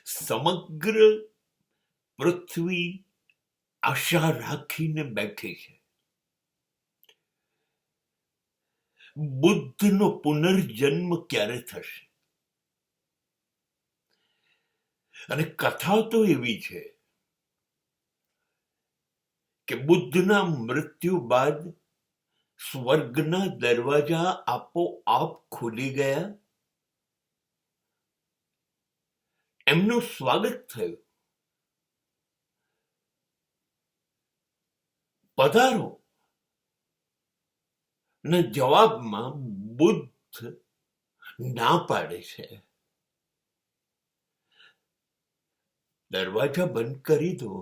સમગ્ર પૃથ્વી આશા રાખીને બેઠી છે. બુદ્ધનો પુનર્જન્મ ક્યારે થશે? અને કથા તો એવી છે કે બુદ્ધના મૃત્યુ બાદ સ્વર્ગના દરવાજા આપોઆપ ખુલી ગયા. એમનું સ્વાગત થયું. પધારો ના જવાબમાં બુદ્ધ ના પાડે છે. દરવાજા બંધ કરી દો.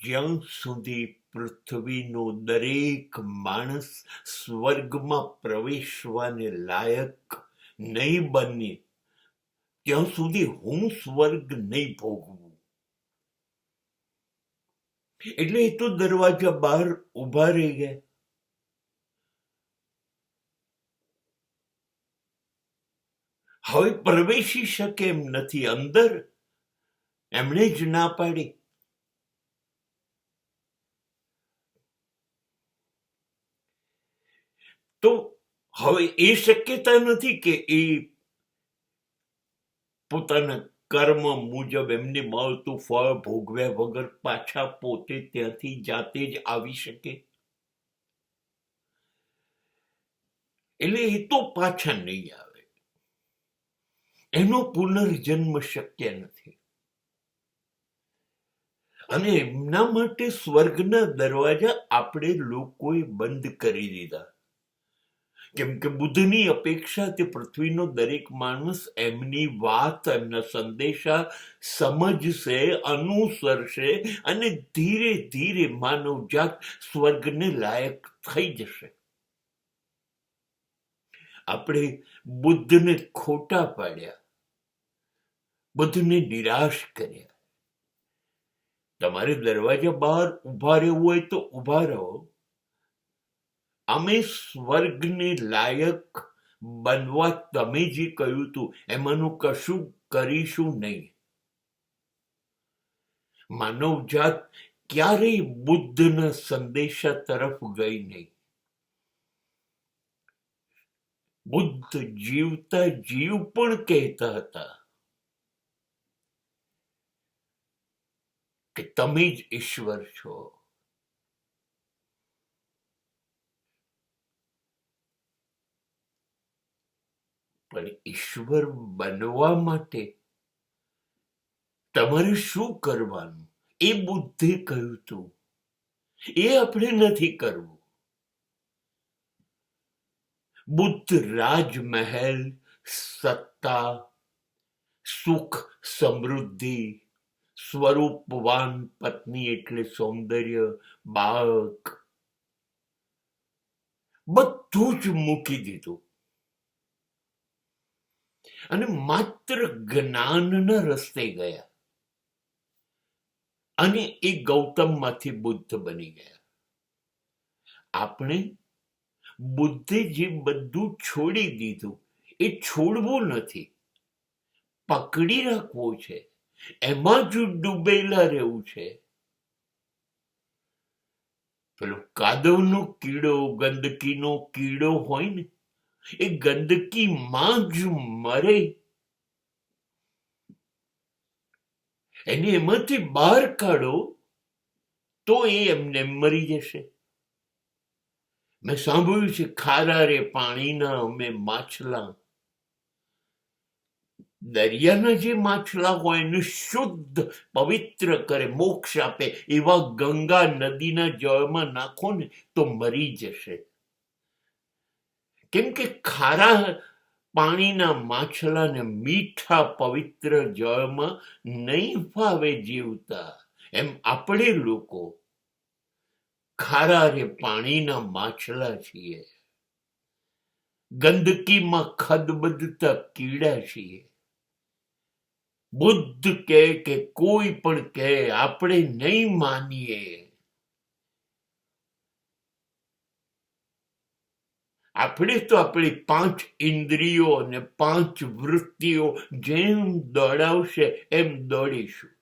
જ્યાં સુધી પૃથ્વીનો દરેક માણસ સ્વર્ગમાં પ્રવેશવાને લાયક નહીં બને ત્યાં સુધી હું સ્વર્ગ નહીં ભોગવું. એટલે એ તો દરવાજા બહાર ઉભા રહી ગયા. હવે પ્રવેશી શકે એમ નથી અંદર. એમણે જ ના પાડી. તો હવે એ શક્યતા નથી કે એ પોતાના કર્મ મુજબ એમને મળતું ફળ ભોગવ્યા વગર પાછા પોતે ત્યાંથી જાતે જ આવી શકે. એટલે એ તો પાછા નહીં આવે. એનો પુનર્જન્મ શક્ય નથી. અને એમના માટે સ્વર્ગના દરવાજા આપણે લોકોએ બંધ કરી દીધા. કેમ કે બુદ્ધની અપેક્ષા તે પૃથ્વીનો દરેક માણસ એમની વાત, એમના સંદેશા સમજશે, અનુસરશે અને ધીરે ધીરે માનવજાત સ્વર્ગને લાયક થઈ જશે. આપણે બુદ્ધને ખોટા પાડ્યા, બુદ્ધને નિરાશ કર્યા. તમારે દરવાજા બહાર ઉભા રહેવું હોય તો ઉભા રહો. અમે સ્વર્ગને લાયક બનવા તમે જે કહ્યું હતું એમાંનું કશું કરીશું નહીં. માનવજાત ક્યારેય બુદ્ધના સંદેશા તરફ ગઈ નહીં. બુદ્ધ જીવતા જીવ પણ કહેતા હતા કે તમે જ ઈશ્વર છો. પણ ઈશ્વર બનવા માટે તમારે શું કરવાનું એ બુદ્ધે કહ્યું હતું. એ આપણે નથી કરવું. બુદ્ધ રાજમહેલ, સત્તા, સુખ, સમૃદ્ધિ, સ્વરૂપવાન પત્ની એટલે સૌંદર્ય, બાળક, બધું જ મૂકી દીધું અને માત્ર જ્ઞાનના રસ્તે ગયા. અને એ ગૌતમમાંથી બુદ્ધ બની ગયા. આપણે બુદ્ધે જે બધું છોડી દીધું એ છોડવું નથી, પકડી રાખવું છે. એમાં જ ડૂબેલા રહેવું છે. પેલો કાદવનો કીડો, ગંદકીનો કીડો હોય ને, એ ગંદકીમાં જ મરે. એને એમાંથી બહાર કાઢો તો એ એમને મરી જશે. મેં સાંભળ્યું છે ખારા રે પાણીના અમે માછલા. દરિયાના જે માછલા હોય એને શુદ્ધ પવિત્ર કરે, મોક્ષ આપે. એવા ગંગા નદીના જળમાં નાખો ને તો મરી જશે. કેમ કે ખારા પાણીના માછલાને મીઠા પવિત્ર જળમાં નહીં ફાવે જીવતા. એમ આપણે લોકો ખારા રે પાણીના માછલા છીએ, ગંદકીમાં ખદબદતા કીડા છીએ. બુદ્ધ કહે કે કોઈ પણ કહે, આપણે નહીં માનીએ. આપણે તો આપણી 5 ઇન્દ્રિયો અને 5 વૃત્તિઓ જેમ દોડાવશે એમ દોડીશું.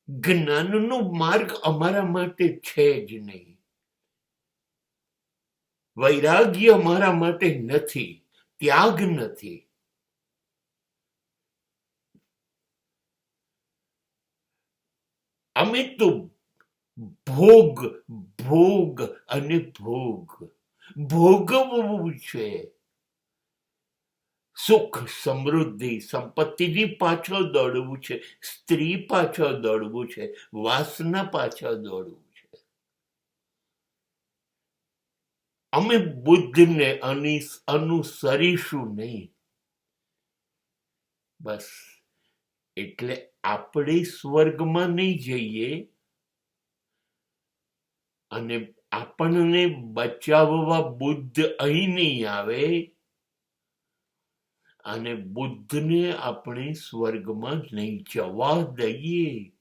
જ્ઞાનનો માર્ગ અમારા માટે છે જ નહીં. વૈરાગ્ય અમારા માટે નથી, ત્યાગ નથી. અમે તો ભોગ ભોગ અને ભોગ ભોગવવું છે. સુખ, સમૃદ્ધિ, સંપત્તિની પાછળ દોડવું છે, સ્ત્રી પાછળ દોડવું છે, વાસના પાછળ દોડવું છે. અમે બુદ્ધને અનુસરીશું નહીં. બસ એટલે આપણે સ્વર્ગમાં નહીં જઈએ અને આપણને બચાવવા બુદ્ધ અહીં નહીં આવે અને બુદ્ધને આપણે સ્વર્ગમાં નહીં જવા દઈએ.